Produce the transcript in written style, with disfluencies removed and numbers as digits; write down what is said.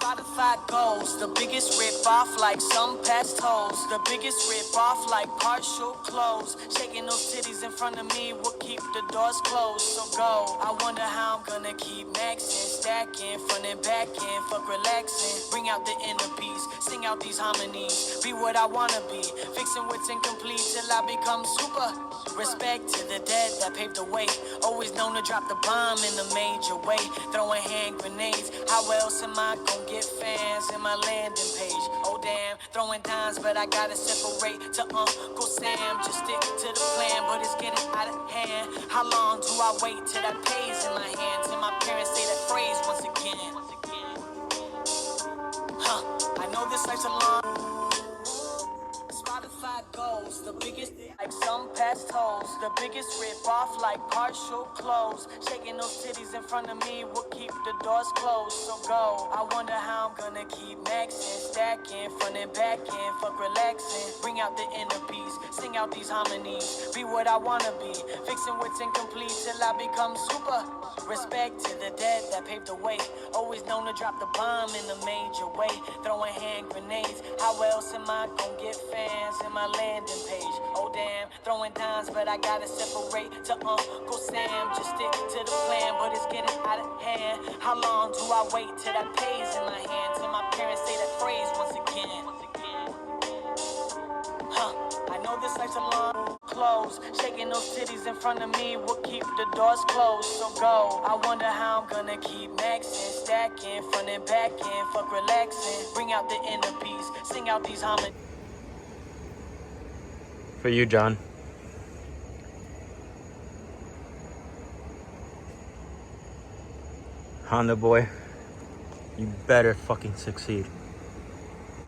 Spotify goes, the biggest rip off like some past hoes. The biggest rip off like partial close. Shaking those titties in front of me will keep the doors closed. So go. I wonder how I'm gonna keep maxing, stacking, front and back end, fuck relaxing. Bring out the inner peace, sing out these harmonies. Be what I wanna be, fixing what's incomplete till I become super. Respect to the dead that paved the way. Always known to drop the bomb in a major way. Throwing hand grenades. How else am I gonna get fans in my landing page? Oh damn, throwing dimes, but I gotta separate to Uncle Sam. Just stick to the plan, but it's getting out of hand. How long do I wait till that pays in my hand? Till my parents say that phrase once again. I know this life's a long. Spotify goes, the biggest like some past hoes. The biggest rip off like partial close. Shaking those titties in front of me will keep the doors closed. So go. I wonder how I'm gonna keep maxing, stacking, front and back end, fuck relaxing. Bring out the inner peace, sing out these harmonies. Be what I wanna be, fixing what's incomplete till I become super. Respect to the dead that paved the way. Always known to drop the bomb in a major way. Throwing hand grenades. How else am I gonna get fans in my landing page? Oh damn, throwing dimes, but I gotta separate to Uncle Sam. Just stick to the plan, but it's getting out of hand. How long do I wait till that pays in my hand? Till my parents say that phrase once again. I know this life's a long close. Shaking those titties in front of me will keep the doors closed. So go. I wonder how I'm gonna keep maxing, stacking, front and back end, fuck relaxing. Bring out the inner peace, sing out these harmonies. For you, John. Honda boy, you better fucking succeed.